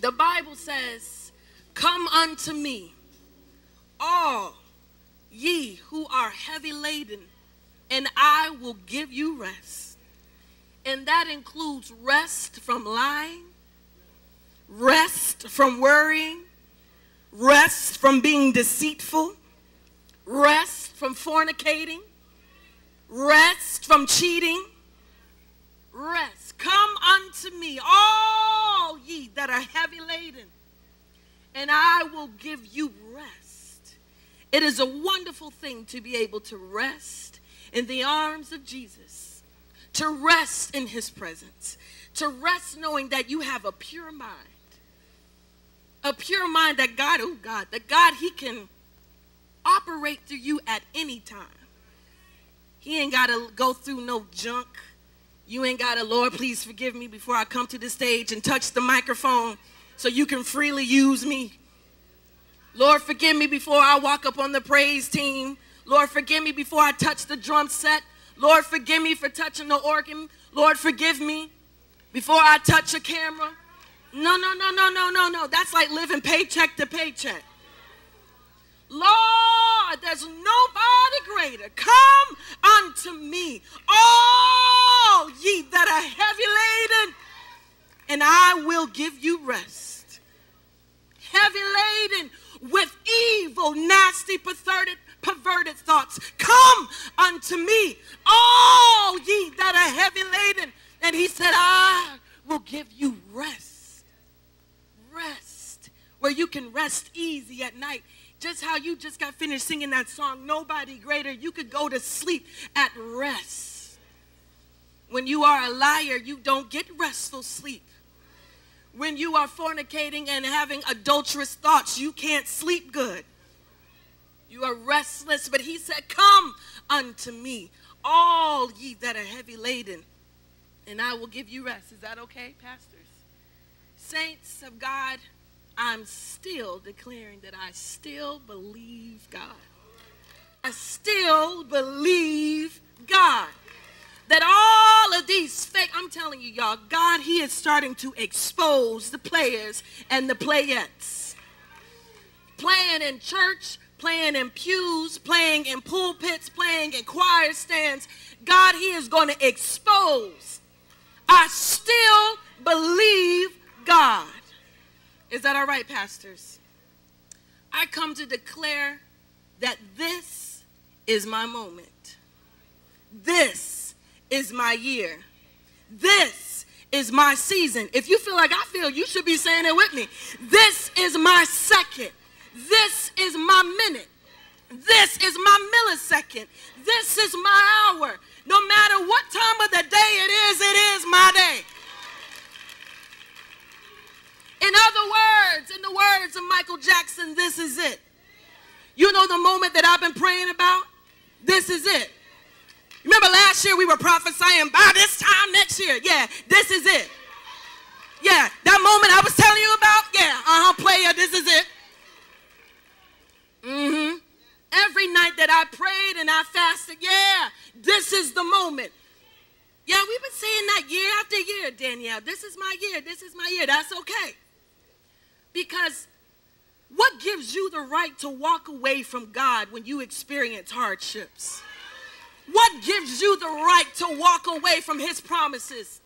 The Bible says, come unto me, all ye who are heavy laden, and I will give you rest. And that includes rest from lying, rest from worrying, rest from being deceitful, rest from fornicating, rest from cheating, rest. Come unto me, all ye that are heavy laden, and I will give you rest. It is a wonderful thing to be able to rest in the arms of Jesus, to rest in his presence, to rest knowing that you have a pure mind that God, he can operate through you at any time. He ain't got to go through no junk. You ain't got to, Lord, please forgive me before I come to the stage and touch the microphone so you can freely use me. Lord, forgive me before I walk up on the praise team. Lord, forgive me before I touch the drum set. Lord, forgive me for touching the organ. Lord, forgive me before I touch a camera. No. That's like living paycheck to paycheck. Lord, there's nobody greater. Come unto me, all ye that are heavy laden, and I will give you rest. Heavy laden with evil, nasty, perverted thoughts. Come unto me, all ye that are heavy laden. And he said, I will give you rest. Rest, where you can rest easy at night. Just how you just got finished singing that song, Nobody Greater. You could go to sleep at rest. When you are a liar, you don't get restful sleep. When you are fornicating and having adulterous thoughts, you can't sleep good. You are restless. But he said, come unto me, all ye that are heavy laden, and I will give you rest. Is that okay, pastors? Saints of God, I'm still declaring that I still believe God. I still believe God. That all of these fake, I'm telling you, y'all, God, he is starting to expose the players and the playettes. Playing in church, playing in pews, playing in pulpits, playing in choir stands. God, he is going to expose. I still believe God. Is that all right, pastors? I come to declare that this is my moment. This is my year. This is my season. If you feel like I feel, you should be saying it with me. This is my second. This is my minute. This is my millisecond. This is my hour. No matter what time of the day it is my day. In other words, in the words of Michael Jackson, this is it. You know the moment that I've been praying about? This is it. Remember last year we were prophesying by this time next year. Yeah, this is it. Yeah, that moment I was telling you about? Yeah, player, this is it. Every night that I prayed and I fasted, yeah, this is the moment. Yeah, we've been saying that year after year, Danielle. This is my year. This is my year. That's okay. Because what gives you the right to walk away from God when you experience hardships? What gives you the right to walk away from his promises?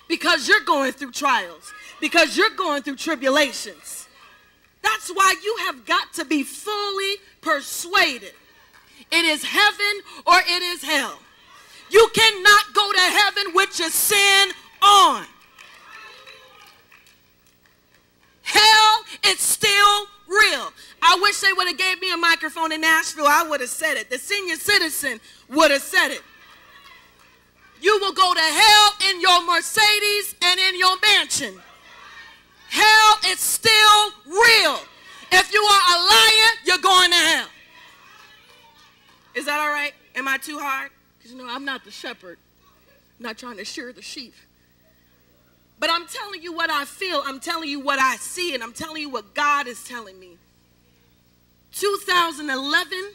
Because you're going through trials. Because you're going through tribulations. That's why you have got to be fully persuaded. It is heaven or it is hell. You cannot go to heaven with your sin on. Hell is still real. I wish they would have gave me a microphone in Nashville. I would have said it. The senior citizen would have said it. You will go to hell in your Mercedes and in your mansion. Hell is still real. If you are a liar, you're going to hell. Is that all right? Am I too hard? Because you know, I'm not the shepherd. I'm not trying to shear the sheep. But I'm telling you what I feel. I'm telling you what I see. And I'm telling you what God is telling me. 2011,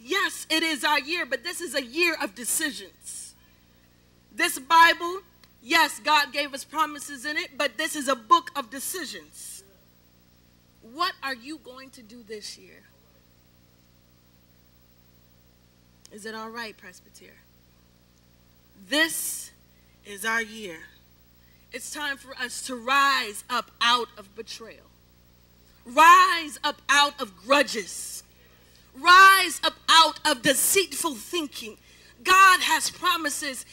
yes, it is our year. But this is a year of decisions. This Bible, yes, God gave us promises in it. But this is a book of decisions. what are you going to do this year? Is it all right, Presbyterian? This is our year. It's time for us to rise up out of betrayal. Rise up out of grudges. Rise up out of deceitful thinking. God has promises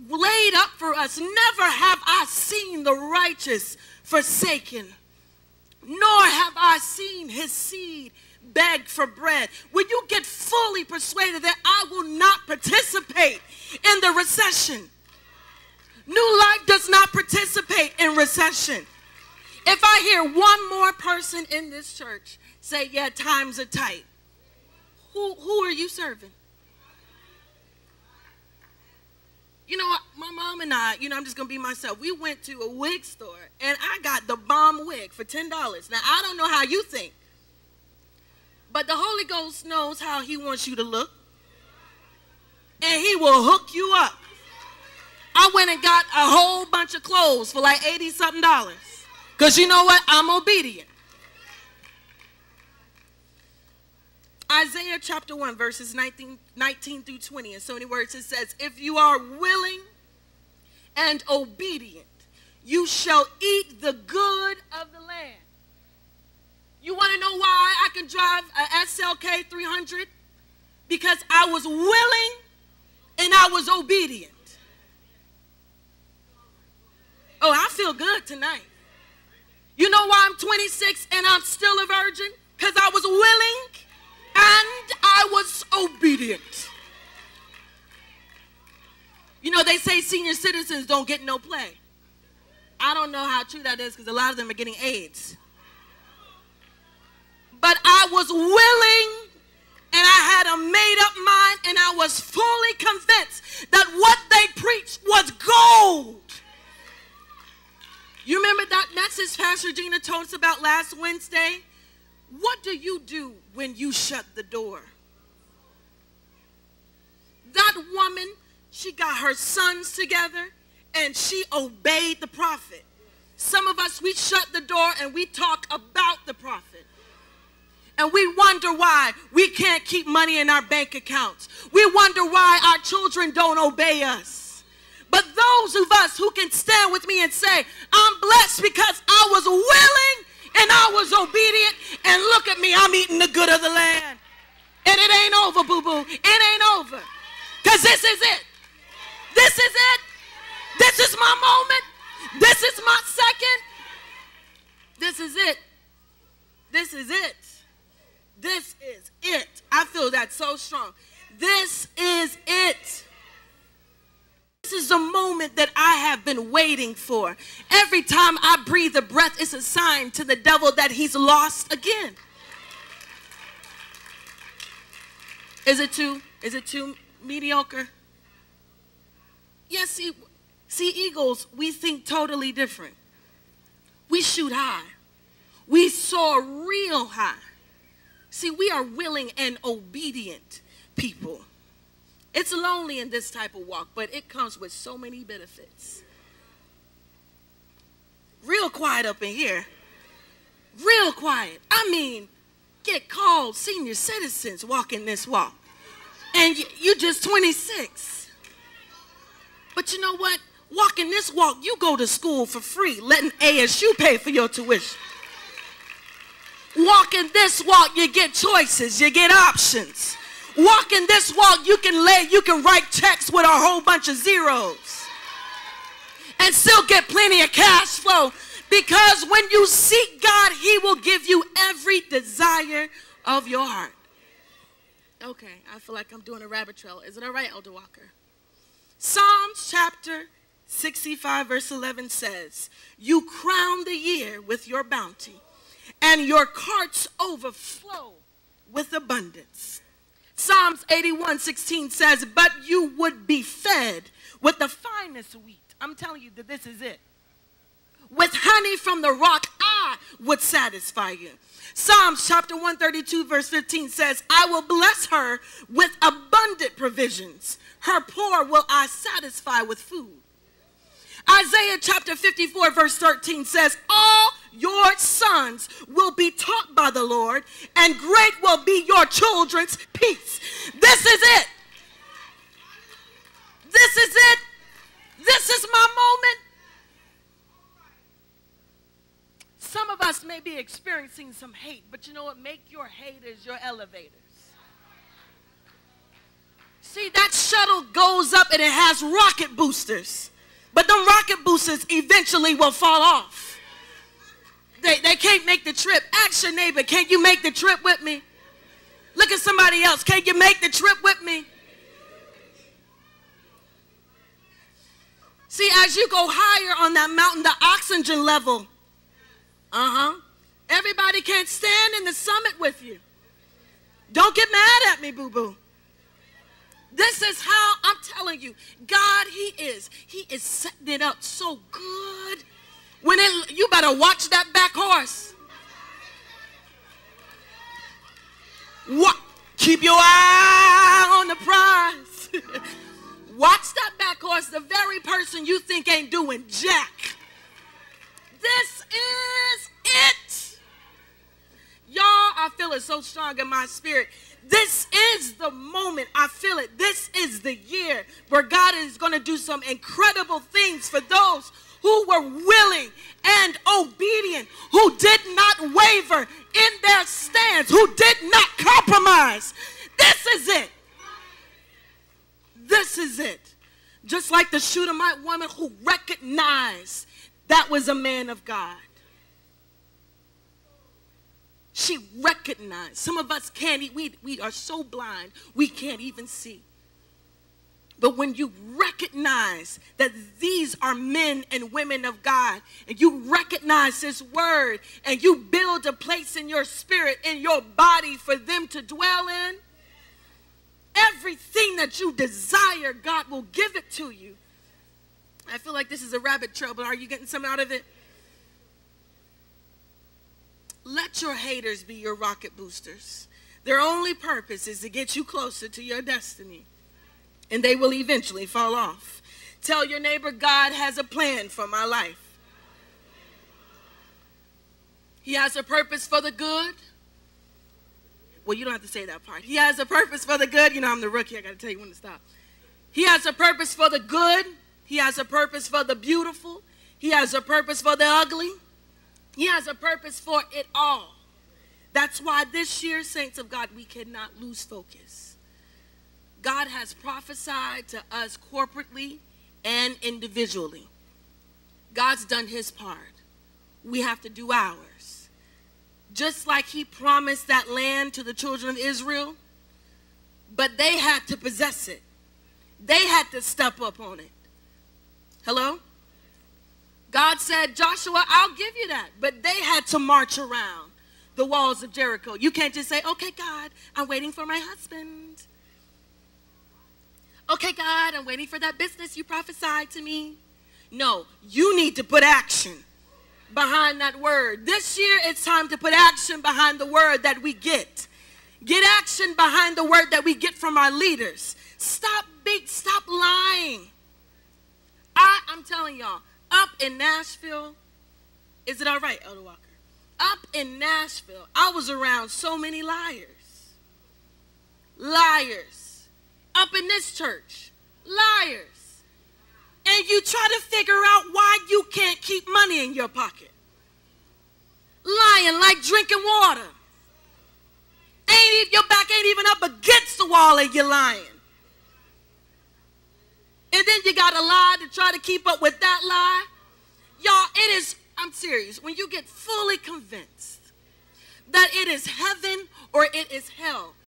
laid up for us. Never have I seen the righteous forsaken, nor have I seen his seed beg for bread. Will you get fully persuaded that I will not participate in the recession? New Life does not participate in recession. If I hear one more person in this church say, yeah, times are tight, who are you serving? You know what, my mom and I, I'm just going to be myself. We went to a wig store, and I got the bomb wig for $10. Now, I don't know how you think, but the Holy Ghost knows how he wants you to look, and he will hook you up. I went and got a whole bunch of clothes for like $80-something, because you know what? I'm obedient. Isaiah chapter 1, verses 19 through 20. In so many words, it says, if you are willing and obedient, you shall eat the good of the land. You want to know why I can drive a SLK 300? Because I was willing and I was obedient. Oh, I feel good tonight. You know why I'm 26 and I'm still a virgin? Because I was willing and I was obedient. You know, they say senior citizens don't get no play. I don't know how true that is because a lot of them are getting AIDS. But I was willing and I had a made up mind and I was fully convinced that what they preached was gold. You remember that message Pastor Gina told us about last Wednesday? What do you do when you shut the door? That woman, she got her sons together and she obeyed the prophet. Some of us, we shut the door and we talk about the prophet. And we wonder why we can't keep money in our bank accounts. We wonder why our children don't obey us. But those of us who can stand with me and say, I'm blessed because I was willing and I was obedient, and look at me, I'm eating the good of the land. And it ain't over, boo-boo. It ain't over. Because this is it. This is it. This is my moment. This is my second. This is it. This is it. This is it. I feel that so strong. This is it. This is the moment that I have been waiting for. Every time I breathe a breath, it's a sign to the devil that he's lost again. Is it too mediocre? Yes, see, eagles, we think totally different. We shoot high. We soar real high. See, we are willing and obedient people. It's lonely in this type of walk, but it comes with so many benefits. Real quiet up in here. Real quiet. I mean, get called senior citizens walking this walk. And you just 26. But you know what? Walking this walk, you go to school for free, letting ASU pay for your tuition. Walking this walk, you get choices, you get options. Walking this walk, you can write checks with a whole bunch of zeros and still get plenty of cash flow, because when you seek God, he will give you every desire of your heart. Okay, I feel like I'm doing a rabbit trail. Is it all right, Elder Walker? Psalms chapter 65 verse 11 says, you crown the year with your bounty, and your carts overflow with abundance. Psalms 81:16 says, but you would be fed with the finest wheat. I'm telling you that this is it. With honey from the rock, I would satisfy you. Psalms chapter 132 verse 15 says, I will bless her with abundant provisions. Her poor will I satisfy with food. Isaiah chapter 54 verse 13 says, all Your sons will be taught by the Lord, and great will be your children's peace. This is it. This is it. This is my moment. Some of us may be experiencing some hate, but you know what? Make your haters your elevators. See, that shuttle goes up and it has rocket boosters. But them rocket boosters eventually will fall off. They can't make the trip. Ask your neighbor, can you make the trip with me? Look at somebody else. Can you make the trip with me? See, as you go higher on that mountain, the oxygen level, everybody can't stand in the summit with you. Don't get mad at me, boo-boo. This is how I'm telling you, God, He is setting it up so good. You better watch that back horse. What? Keep your eye on the prize. Watch that back horse, the very person you think ain't doing jack. This is it. Y'all, I feel it so strong in my spirit. This is the moment. I feel it. This is the year where God is going to do some incredible things for those who were willing and obedient, who did not waver in their stance, who did not compromise. This is it. This is it. Just like the Shunammite woman who recognized that was a man of God. She recognized. Some of us can't, we are so blind, we can't even see. But when you recognize that these are men and women of God, and you recognize His word, and you build a place in your spirit, in your body for them to dwell in, everything that you desire, God will give it to you. I feel like this is a rabbit trail, but are you getting something out of it? Let your haters be your rocket boosters. Their only purpose is to get you closer to your destiny. And they will eventually fall off. Tell your neighbor, God has a plan for my life. He has a purpose for the good. Well, you don't have to say that part. He has a purpose for the good. You know, I'm the rookie. I got to tell you when to stop. He has a purpose for the good. He has a purpose for the beautiful. He has a purpose for the ugly. He has a purpose for it all. That's why this year, saints of God, we cannot lose focus. God has prophesied to us corporately and individually. God's done His part. We have to do ours. Just like He promised that land to the children of Israel, but they had to possess it. They had to step up on it. Hello? God said, Joshua, I'll give you that. But they had to march around the walls of Jericho. You can't just say, okay, God, I'm waiting for my husband. Okay, God, I'm waiting for that business you prophesied to me. No, you need to put action behind that word. This year, it's time to put action behind the word that we get. Get action behind the word that we get from our leaders. Stop lying. I'm telling y'all, up in Nashville, is it all right, Elder Walker? Up in Nashville, I was around so many liars. Liars. Up in this church, liars. And you try to figure out why you can't keep money in your pocket. Lying like drinking water. Your back ain't even up against the wall and you're lying. And then you got to lie to try to keep up with that lie. Y'all, I'm serious, when you get fully convinced that it is heaven or it is hell,